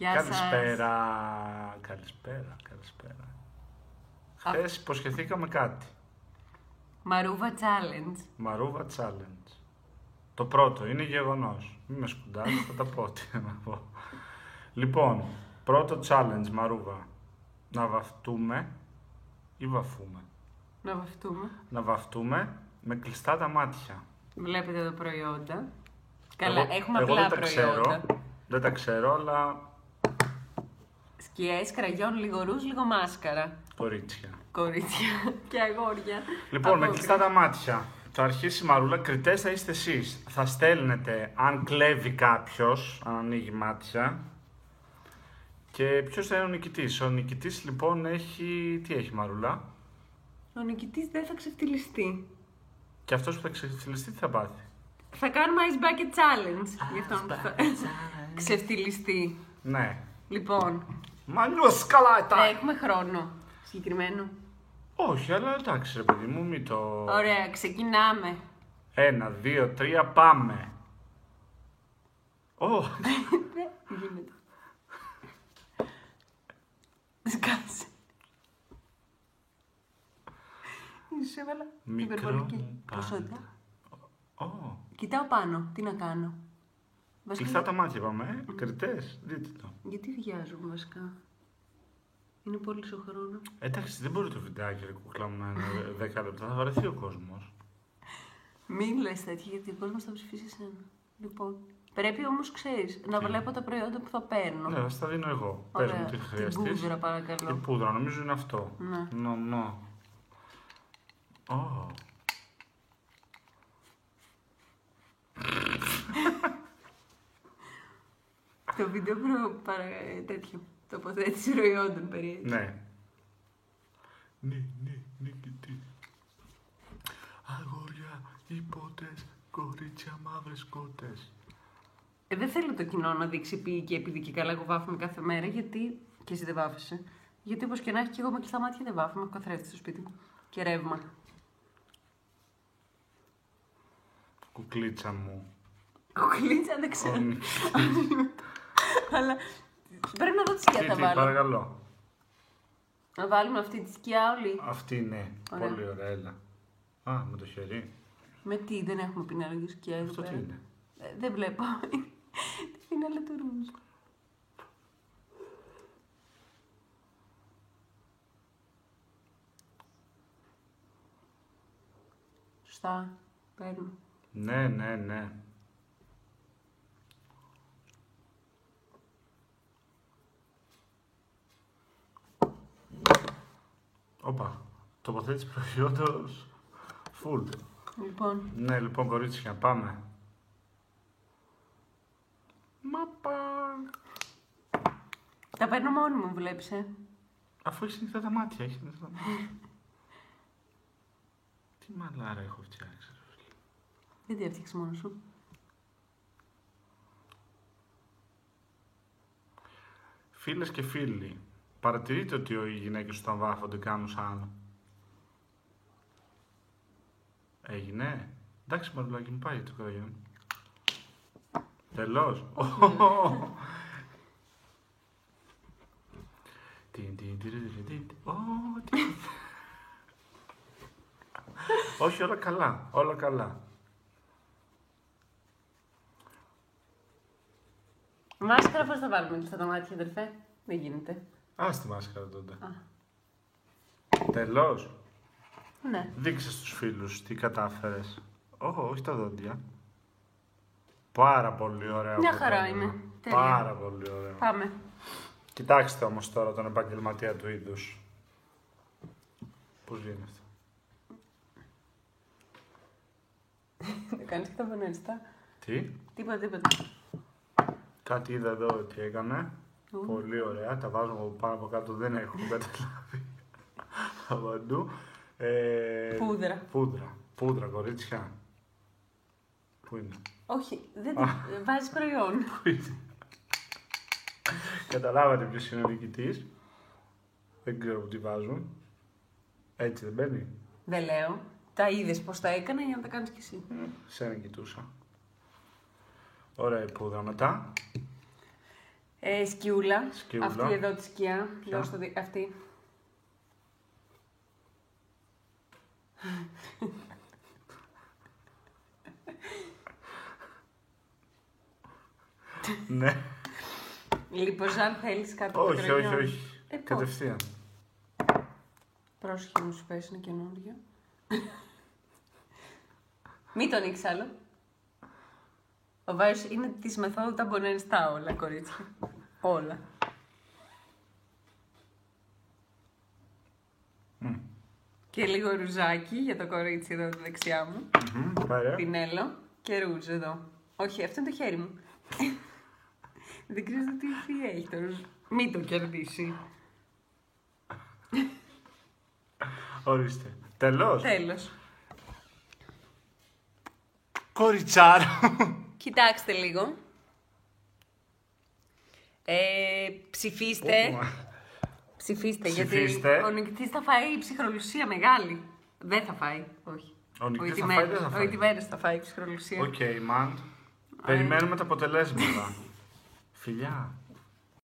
Γεια Καλησπέρα. σας. Καλησπέρα. Χθες υποσχεθήκαμε κάτι. Μαρούβα challenge. Μαρούβα challenge. Το πρώτο είναι γεγονός. Μην με σκουντάς, θα τα πω τι να πω. Λοιπόν, πρώτο challenge, Μαρούβα. Να βαφτούμε ή βαφούμε. Να βαφτούμε. Να βαφτούμε με κλειστά τα μάτια. Βλέπετε εδώ προϊόντα. Καλά, έχουμε εγώ απλά δεν τα προϊόντα. ξέρω, δεν τα ξέρω, αλλά Σκιές, κραγιόν, λίγο ρούζ, λίγο μάσκαρα. κορίτσια. Κορίτσια και αγόρια. Λοιπόν, με Από- κλειστά τα μάτια. Θα αρχίσει η Μαρούλα. Κριτές θα είστε εσείς. Θα στέλνετε αν κλέβει κάποιος, αν ανοίγει μάτια. Και ποιος θα είναι ο νικητής. Ο νικητής λοιπόν έχει. Τι έχει, Μαρούλα. Ο νικητής δεν θα ξεφτυλιστεί. Και αυτός που θα ξεφτυλιστεί τι θα πάθει. Θα κάνουμε ice bucket challenge. Γι' αυτό που θα ξεφτυλιστεί. Ναι. Λοιπόν, Μανιούς καλά θα ήταν. έχουμε χρόνο συγκεκριμένο. Όχι, αλλά εντάξει ρε παιδί μου, μην το. Ωραία, ξεκινάμε. 1, 2, 3, πάμε. Ω, Δεν γίνεται. Σκάσε. Σου έβαλα Μικρό υπερβολική μου ποσότητα. Ω, Κοιτάω πάνω, τι να κάνω. Βασικά, κλειστά τα μάτια πάμε, κριτές, δείτε το. γιατί βιάζομαι βασικά. Είναι πολύ ο χρόνο. Εντάξει, δεν μπορεί το βιντεάκι ρε κούκλα μου να είναι 10 λεπτά, θα βαρεθεί ο κόσμος. Μην λες τέτοια, γιατί ο κόσμος θα ψηφίσει εσένα. Λοιπόν, πρέπει όμως, ξέρεις, να βλέπω τα προϊόντα που θα παίρνω. Ναι, θα στα δίνω εγώ. Πες Ωραία, μου τι την χρειαστείς. πούδρα Η παρακαλώ. πούδρα, νομίζω είναι αυτό. Ναι. Νο. Ω. Το βίντεο τέτοιο. Τοποθέτηση προϊόντων περίεργα. Ναι. Ναι, νικητή. Αγόρια, υπότες, κορίτσια, μαύρες κότες. Δεν θέλω το κοινό να δείξει πει και επειδή και καλά εγώ βάφομαι κάθε μέρα, γιατί. Και εσύ δεν βάφεσαι. Γιατί όπως και να έχει και εγώ με κλειστά μάτια δεν βάφομαι. Έχω καθρέφτη στο σπίτι μου. Και ρεύμα. Κουκλίτσα μου. Κουκλίτσα δεν ξέρω. Ω, Αλλά πρέπει να δω τι σκιά θα τι, βάλω. παρακαλώ. Να βάλουμε αυτή τη σκιά όλη. Αυτή είναι. Ωραία. Πολύ ωραία, έλα. Α, με το χέρι. Με τι, δεν έχουμε πινάλα σκιά εδώ Αυτό τι πέρα. είναι. Δεν βλέπω. Τι πινάλα του ρούζ. Σωστά. Παίρνω. Ναι. Όπα, τοποθέτηση προϊόντος full. Λοιπόν, Ναι, λοιπόν, κορίτσια, πάμε. Μαπα. τα παίρνω μόνη μου, βλέπεις, Αφού έχεις ανοιχτά τα μάτια, έχεις ανοιχτά τα μάτια. Τι μαλάρα έχω φτιάξει, ρε φίλε. Δεν τη έφτιαξες μόνος σου. Φίλες και φίλοι, παρατηρείτε ότι οι γυναίκες όταν βάφονται κάνουν σαν. Έγινε. Εντάξει, Μαρουλάκη μου, πάει το κραγιόν. Τελώς. Όχι, όλα καλά, όλα καλά. Μάσκαρα πώς θα βάλουμε κλειστά τα μάτια, αδερφέ. Δεν γίνεται. Ας τη μάσκαρα τότε. Α. Τελώς. Ναι. Δείξε στους φίλους τι κατάφερες. Όχι τα δόντια. Πάρα πολύ ωραία. Μια αποτέλεσμα. χαρά είναι. Τέλεια. Πάρα πολύ ωραία. Πάμε. Κοιτάξτε όμως τώρα τον επαγγελματία του είδους. Πώς γίνεται αυτό. Δεν κάνεις και τα βενέριστα. Τι. Τίποτα. Κάτι είδα εδώ ότι έκανε. Ου. Πολύ ωραία. Τα βάζουμε από πάνω από κάτω. Δεν έχουμε καταλάβει. Από παντού. Πούδρα. Πούδρα, κορίτσια. Πού είναι. Όχι, δεν βάζεις προϊόν. Πού είναι. Καταλάβατε ποιος είναι ο νικητής. Δεν ξέρω τι βάζουν. Έτσι δεν μπαίνει. Δεν λέω. Τα είδες πώς τα έκανα για να τα κάνεις κι εσύ. Σένα κοιτούσα. Ωραία η πούδρα μετά. Σκιούλα. Σκιούλα. Αυτή εδώ τη σκιά. Ποια? Λέω αυτή. Ναι. Λοιπόν, αν θέλεις κάτι Όχι, πετρελαιό. όχι. Κατευθείαν. Πρόσεχε μου σου πες, είναι καινούργιο. Μην το ανοίξει άλλο. Ο Βάιος είναι της μεθόδου τα μπονενιστά όλα, κορίτσια. Όλα. Και λίγο ρουζάκι για το κορίτσι εδώ τη δεξιά μου. Ωραία. Πινέλο και ρούζ εδώ. Όχι, αυτό είναι το χέρι μου. Δεν ξέρω τι υφή έχει το ρούζ. Μην το κερδίσει. Ορίστε. Τελώς. Τέλος. Κοριτσάρο. Κοιτάξτε λίγο. Ψηφίστε. Ψηφίστε, γιατί ο νικητής θα φάει ψυχρολουσία μεγάλη. Δεν θα φάει, όχι. Ο νικητής θα φάει, δεν θα φάει. Ο Ιτημένος θα φάει ψυχρολουσία. Οκ, μαν. Περιμένουμε τα αποτελέσματα. Φιλιά.